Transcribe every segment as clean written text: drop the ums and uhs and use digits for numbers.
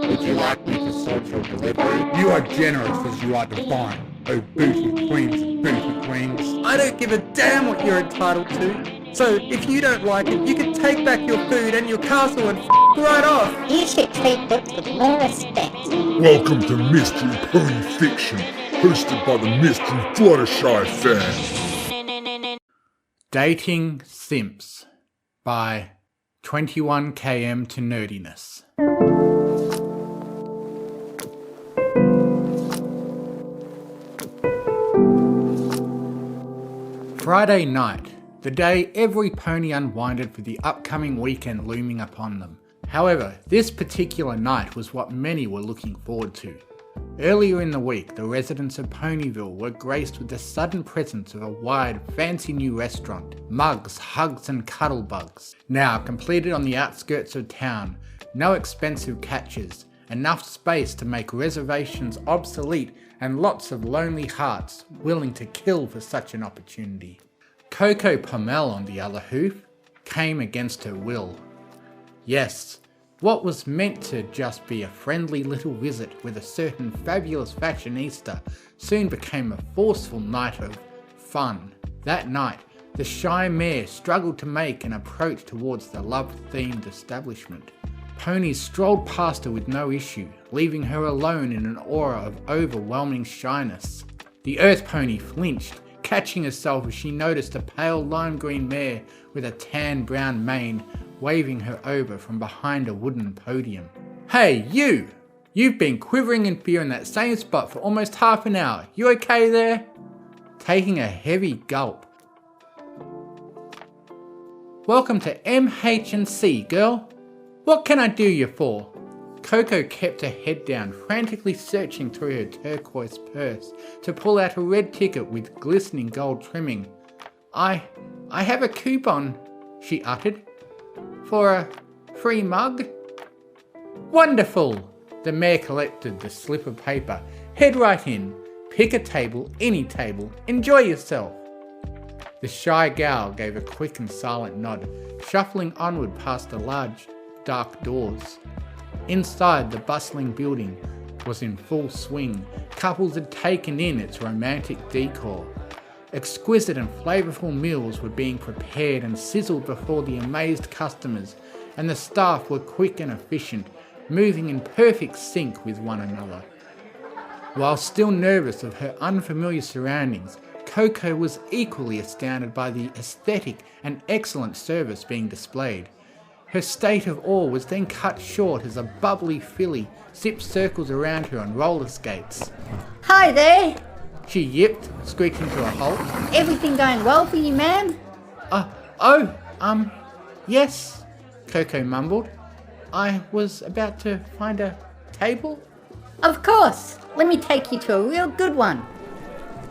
Would you like me to sort your delivery? You are generous as you are divine, oh booty queens and booty queens. I don't give a damn what you're entitled to. So if you don't like it, you can take back your food and your castle and right off. You should treat Lips with more respect. Welcome to Mystery Pony Fiction, hosted by the Mystery Fluttershy fan. Dating Simps by 21 KM To Nerdiness. Friday night, the day every pony unwinded for the upcoming weekend looming upon them. However, this particular night was what many were looking forward to. Earlier in the week, the residents of Ponyville were graced with the sudden presence of a wide, fancy new restaurant, Mugs, Hugs and Cuddle Bugs. Now completed on the outskirts of town, no expensive catches, enough space to make reservations obsolete, and lots of lonely hearts willing to kill for such an opportunity. Coco Pommel, on the other hoof, came against her will. Yes, what was meant to just be a friendly little visit with a certain fabulous fashionista soon became a forceful night of fun. That night, the shy mare struggled to make an approach towards the love-themed establishment. Ponies strolled past her with no issue, leaving her alone in an aura of overwhelming shyness. The Earth Pony flinched, catching herself as she noticed a pale lime green mare with a tan brown mane waving her over from behind a wooden podium. Hey, you! You've been quivering in fear in that same spot for almost half an hour. You okay there? Taking a heavy gulp. Welcome to MH&C, girl. What can I do you for? Coco kept her head down, frantically searching through her turquoise purse to pull out a red ticket with glistening gold trimming. I have a coupon, she uttered. For a free mug? Wonderful! The mayor collected the slip of paper. Head right in. Pick a table, any table. Enjoy yourself. The shy gal gave a quick and silent nod, shuffling onward past the large, dark doors. Inside, the bustling building was in full swing. Couples had taken in its romantic decor. Exquisite and flavourful meals were being prepared and sizzled before the amazed customers, and the staff were quick and efficient, moving in perfect sync with one another. While still nervous of her unfamiliar surroundings, Coco was equally astounded by the aesthetic and excellent service being displayed. Her state of awe was then cut short as a bubbly filly zipped circles around her on roller skates. Hi there! She yipped, squeaking to a halt. Everything going well for you, ma'am? Yes, Coco mumbled. I was about to find a table. Of course! Let me take you to a real good one.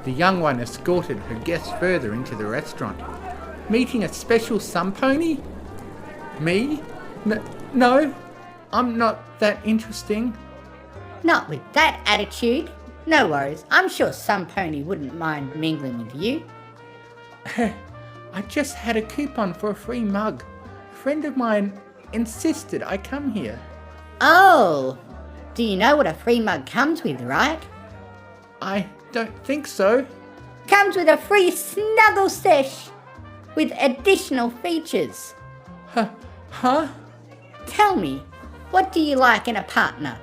The young one escorted her guests further into the restaurant. Meeting a special sun pony? Me? No, I'm not that interesting. Not with that attitude. No worries, I'm sure some pony wouldn't mind mingling with you. I just had a coupon for a free mug. A friend of mine insisted I come here. Oh, do you know what a free mug comes with, right? I don't think so. Comes with a free snuggle sesh with additional features. Huh? Tell me, what do you like in a partner?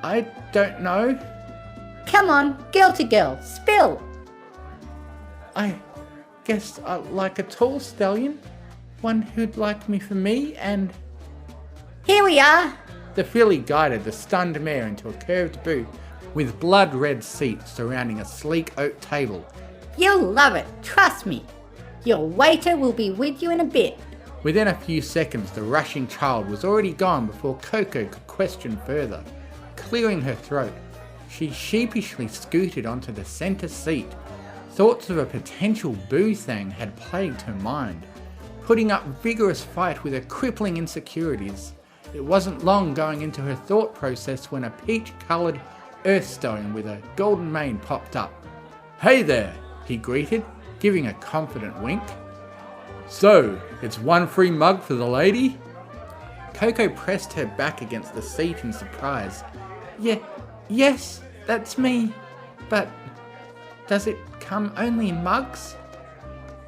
I don't know. Come on, girl to girl, spill. I guess I like a tall stallion. One who'd like me for me and... Here we are. The filly guided the stunned mare into a curved booth with blood-red seats surrounding a sleek oak table. You'll love it, trust me. Your waiter will be with you in a bit. Within a few seconds, the rushing child was already gone before Coco could question further. Clearing her throat, she sheepishly scooted onto the centre seat. Thoughts of a potential boo-thang had plagued her mind, putting up vigorous fight with her crippling insecurities. It wasn't long going into her thought process when a peach-coloured earthstone with a golden mane popped up. "Hey there," he greeted, giving a confident wink. "So, it's one free mug for the lady?" Coco pressed her back against the seat in surprise. Yes, that's me. But does it come only in mugs?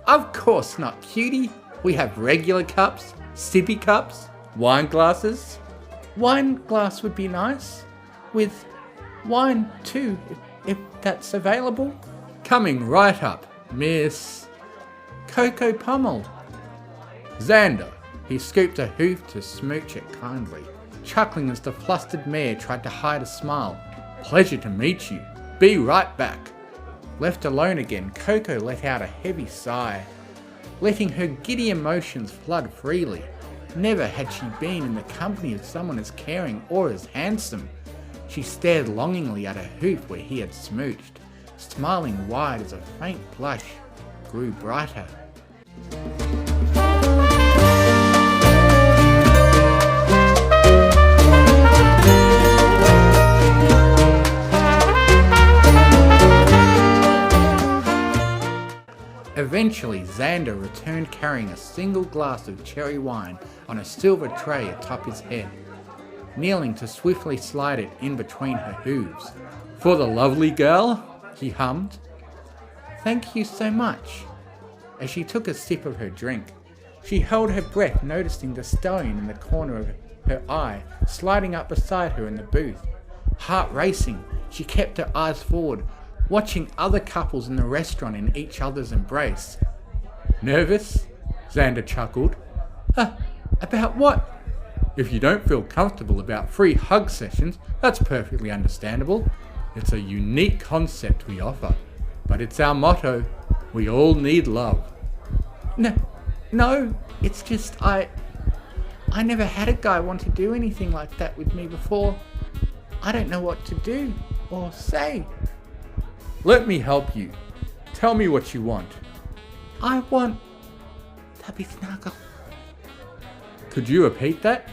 Of course not, cutie. We have regular cups, sippy cups, wine glasses. Wine glass would be nice. With wine too, if that's available. Coming right up, Miss Coco Pommel. Xander. He scooped a hoof to smooch it kindly, chuckling as the flustered mare tried to hide a smile. Pleasure to meet you. Be right back. Left alone again, Coco let out a heavy sigh, letting her giddy emotions flood freely. Never had she been in the company of someone as caring or as handsome. She stared longingly at her hoof where he had smooched, smiling wide as a faint blush grew brighter. Eventually, Xander returned carrying a single glass of cherry wine on a silver tray atop his head, kneeling to swiftly slide it in between her hooves. For the lovely girl, he hummed. Thank you so much. As she took a sip of her drink, she held her breath, noticing the stallion in the corner of her eye sliding up beside her in the booth. Heart racing, she kept her eyes forward, watching other couples in the restaurant in each other's embrace. Nervous? Xander chuckled. About what? If you don't feel comfortable about free hug sessions, that's perfectly understandable. It's a unique concept we offer, but it's our motto. We all need love. No, it's just I never had a guy want to do anything like that with me before. I don't know what to do or say. Let me help you. Tell me what you want. I want to be snuggled. Could you repeat that?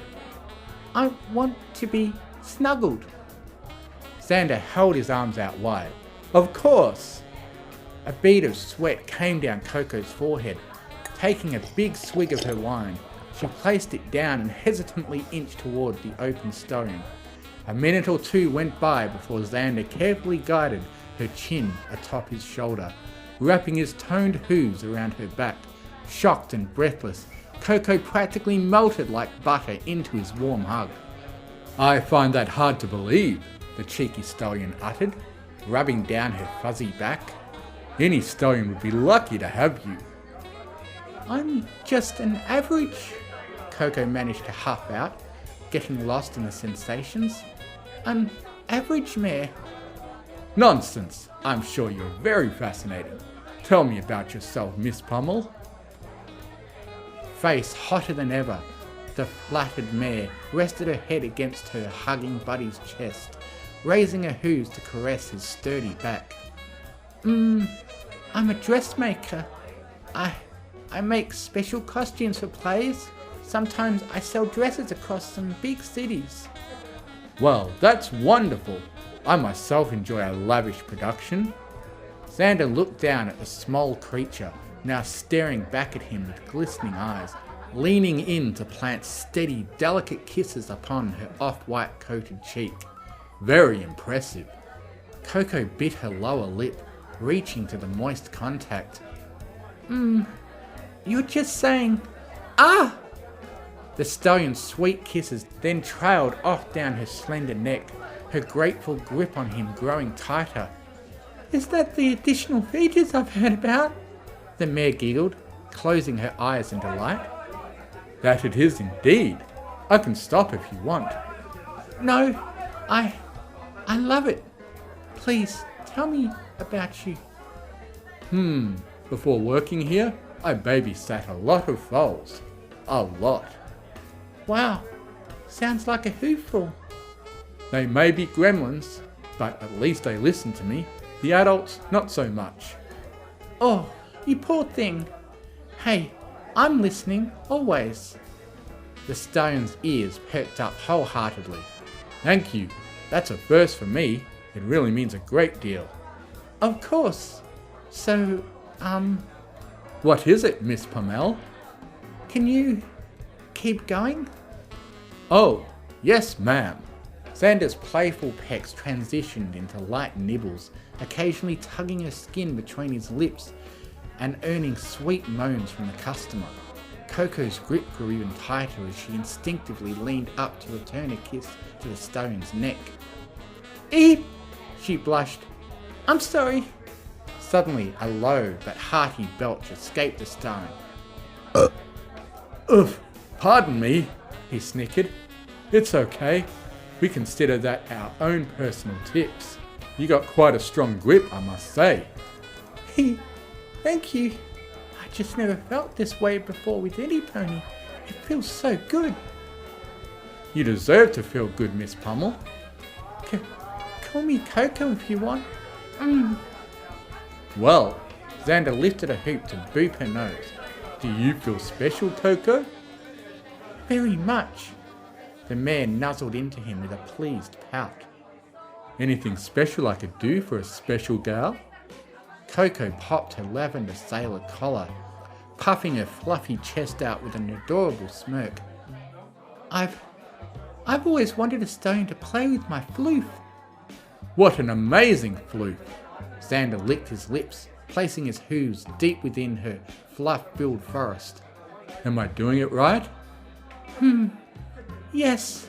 I want to be snuggled. Xander held his arms out wide. Of course. A bead of sweat came down Coco's forehead. Taking a big swig of her wine, she placed it down and hesitantly inched toward the open stone. A minute or two went by before Xander carefully guided her chin atop his shoulder, wrapping his toned hooves around her back. Shocked and breathless, Coco practically melted like butter into his warm hug. I find that hard to believe, the cheeky stallion uttered, rubbing down her fuzzy back. Any stallion would be lucky to have you. I'm just an average, Coco managed to huff out, getting lost in the sensations. An average mare. Nonsense. I'm sure you're very fascinating. Tell me about yourself, Miss Pommel. Face hotter than ever, the flattered mare rested her head against her hugging buddy's chest, raising her hooves to caress his sturdy back. I'm a dressmaker. I make special costumes for plays. Sometimes I sell dresses across some big cities. Well, that's wonderful. I myself enjoy a lavish production. Xander looked down at the small creature, now staring back at him with glistening eyes, leaning in to plant steady, delicate kisses upon her off-white coated cheek. Very impressive. Coco bit her lower lip, reaching to the moist contact. You're just saying, ah! The stallion's sweet kisses then trailed off down her slender neck, her grateful grip on him growing tighter. Is that the additional features I've heard about? The mare giggled, closing her eyes in delight. That it is indeed. I can stop if you want. No, I love it. Please, tell me about you. Before working here, I babysat a lot of foals. A lot. Wow, sounds like a hooful. They may be gremlins, but at least they listen to me. The adults, not so much. Oh, you poor thing. Hey, I'm listening, always. The stallion's ears perked up wholeheartedly. Thank you. That's a first for me. It really means a great deal. Of course. So, What is it, Miss Pommel? Can you keep going? Oh, yes ma'am. Xander's playful pecks transitioned into light nibbles, occasionally tugging her skin between his lips and earning sweet moans from the customer. Coco's grip grew even tighter as she instinctively leaned up to return a kiss to the stone's neck. Eep! She blushed. I'm sorry. Suddenly, a low but hearty belch escaped the stone. Pardon me, he snickered. It's okay. We consider that our own personal tips. You got quite a strong grip, I must say. Thank you. I just never felt this way before with any pony. It feels so good. You deserve to feel good, Miss Pummel. Call me Coco if you want. Well, Xander lifted a hoop to boop her nose. Do you feel special, Coco? Very much. The mare nuzzled into him with a pleased pout. Anything special I could do for a special gal? Coco popped her lavender sailor collar, puffing her fluffy chest out with an adorable smirk. I've always wanted a stone to play with my floof. What an amazing floof! Xander licked his lips, placing his hooves deep within her fluff-filled forest. Am I doing it right? Yes.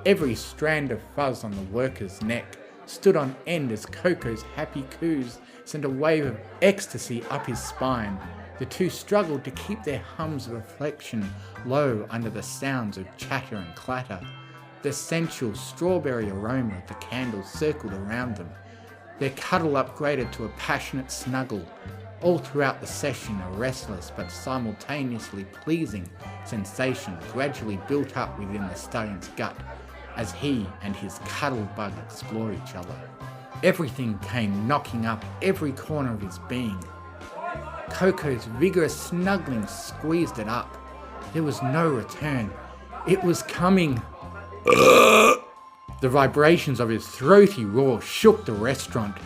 Every strand of fuzz on the worker's neck stood on end as Coco's happy coos sent a wave of ecstasy up his spine. The two struggled to keep their hums of reflection low under the sounds of chatter and clatter. The sensual strawberry aroma of the candles circled around them. Their cuddle upgraded to a passionate snuggle. All throughout the session, a restless but simultaneously pleasing sensation gradually built up within the stallion's gut as he and his cuddle bug explored each other. Everything came knocking up every corner of his being. Coco's vigorous snuggling squeezed it up. There was no return. It was coming. The vibrations of his throaty roar shook the restaurant,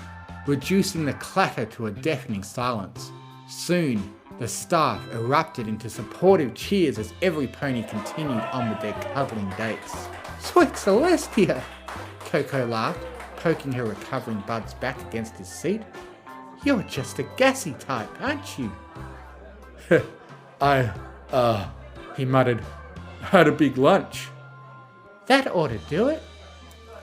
reducing the clatter to a deafening silence. Soon, the staff erupted into supportive cheers as every pony continued on with their cuddling dates. Sweet Celestia! Coco laughed, poking her recovering buds back against his seat. You're just a gassy type, aren't you? He muttered, had a big lunch. That ought to do it.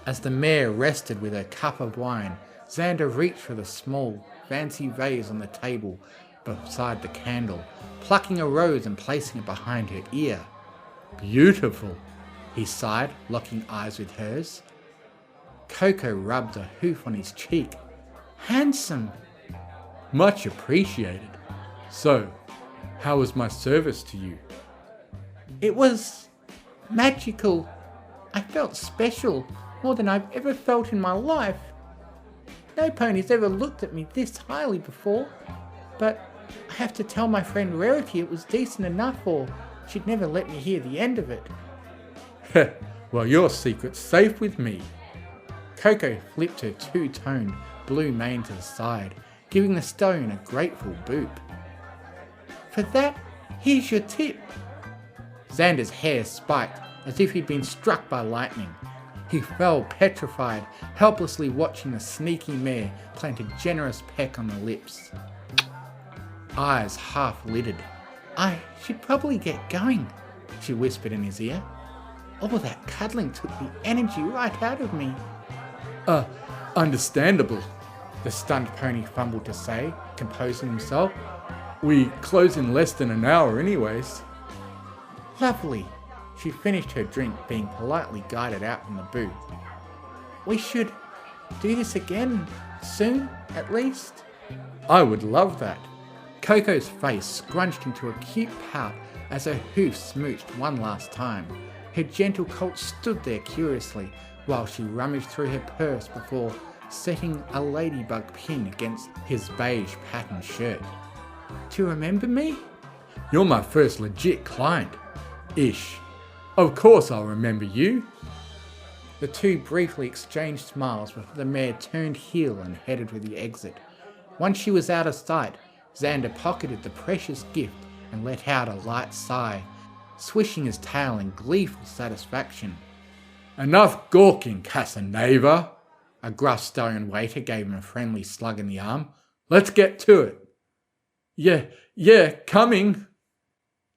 As the mare rested with her cup of wine, Xander reached for the small, fancy vase on the table beside the candle, plucking a rose and placing it behind her ear. Beautiful, he sighed, locking eyes with hers. Coco rubbed a hoof on his cheek. Handsome. Much appreciated. So, how was my service to you? It was magical. I felt special, more than I've ever felt in my life. No pony's ever looked at me this highly before, but I have to tell my friend Rarity it was decent enough or she'd never let me hear the end of it. Well, your secret's safe with me. Coco flipped her two-toned blue mane to the side, giving the stone a grateful boop. For that, here's your tip. Xander's hair spiked as if he'd been struck by lightning. He fell petrified, helplessly watching the sneaky mare plant a generous peck on the lips. Eyes half-lidded. I should probably get going, she whispered in his ear. All that cuddling took the energy right out of me. Understandable, the stunned pony fumbled to say, composing himself. We close in less than an hour anyways. Lovely. She finished her drink, being politely guided out from the booth. We should do this again, soon, at least. I would love that. Coco's face scrunched into a cute pout as her hoof smooched one last time. Her gentle colt stood there curiously while she rummaged through her purse before setting a ladybug pin against his beige patterned shirt. To remember me? You're my first legit client. Ish. Of course I'll remember you. The two briefly exchanged smiles before the mare turned heel and headed for the exit. Once she was out of sight, Xander pocketed the precious gift and let out a light sigh. swishing his tail in gleeful satisfaction. "Enough gawking, Casanova!" A gruff stone waiter gave him a friendly slug in the arm. "Let's get to it." Yeah, coming."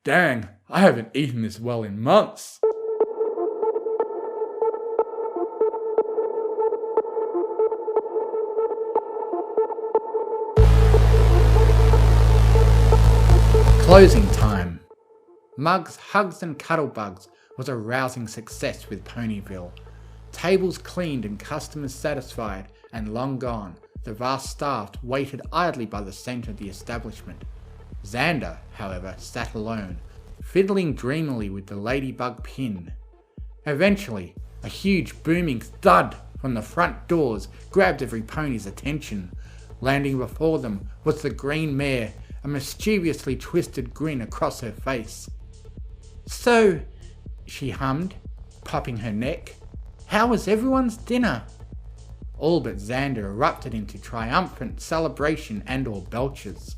"Dang, I haven't eaten this well in months." Closing time. Mugs, Hugs and Cuddlebugs was a rousing success with Ponyville. Tables cleaned and customers satisfied, and long gone, the vast staff waited idly by the centre of the establishment. Xander, however, sat alone, fiddling dreamily with the ladybug pin. Eventually, a huge booming thud from the front doors grabbed every pony's attention. Landing before them was the green mare, a mischievously twisted grin across her face. "So," she hummed, popping her neck, "how was everyone's dinner?" All but Xander erupted into triumphant celebration and or belches.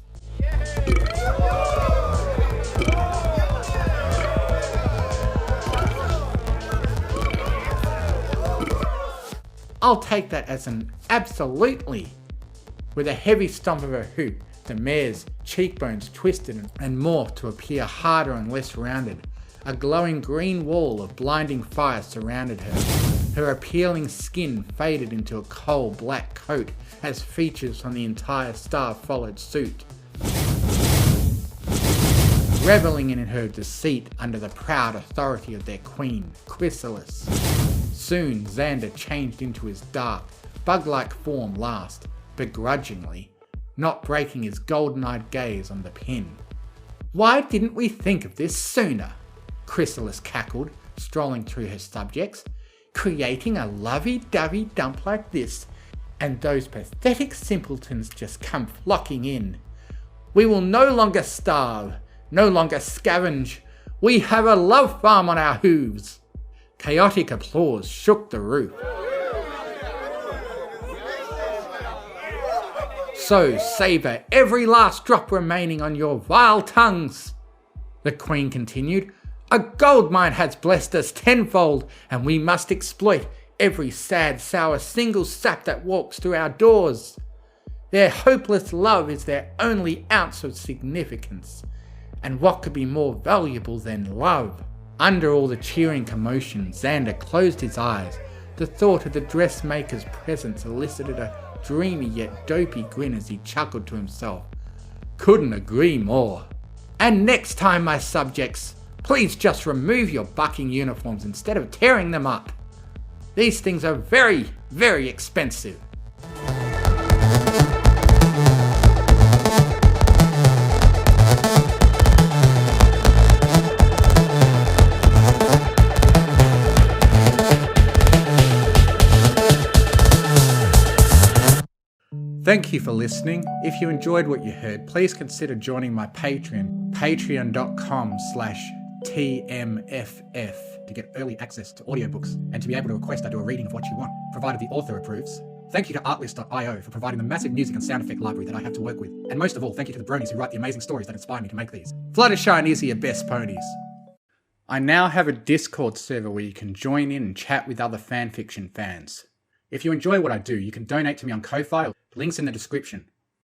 "I'll take that as an absolutely." With a heavy stomp of her hoop, the mare's cheekbones twisted and morphed to appear harder and less rounded. A glowing green wall of blinding fire surrounded her. Her appealing skin faded into a coal black coat as features from the entire staff followed suit. Reveling in her deceit under the proud authority of their queen, Chrysalis. Soon Xander changed into his dark, bug-like form last, begrudgingly, not breaking his golden-eyed gaze on the pin. "Why didn't we think of this sooner?" Chrysalis cackled, strolling through her subjects. "Creating a lovey-dovey dump like this, and those pathetic simpletons just come flocking in. We will no longer starve, no longer scavenge. We have a love farm on our hooves." Chaotic applause shook the roof. "So savour every last drop remaining on your vile tongues," the Queen continued. "A gold mine has blessed us tenfold, and we must exploit every sad, sour single sap that walks through our doors. Their hopeless love is their only ounce of significance, and what could be more valuable than love?" Under all the cheering commotion, Xander closed his eyes. The thought of the dressmaker's presence elicited a dreamy yet dopey grin as he chuckled to himself. "Couldn't agree more. And next time, my subjects, please just remove your bucking uniforms instead of tearing them up. These things are very, very expensive." Thank you for listening. If you enjoyed what you heard, please consider joining my Patreon, patreon.com/TMFF, to get early access to audiobooks and to be able to request I do a reading of what you want, provided the author approves. Thank you to artlist.io for providing the massive music and sound effect library that I have to work with. And most of all, thank you to the bronies who write the amazing stories that inspire me to make these. Fluttershy and Izzy are best ponies. I now have a Discord server where you can join in and chat with other fanfiction fans. If you enjoy what I do, you can donate to me on Ko-Fi, links in the description.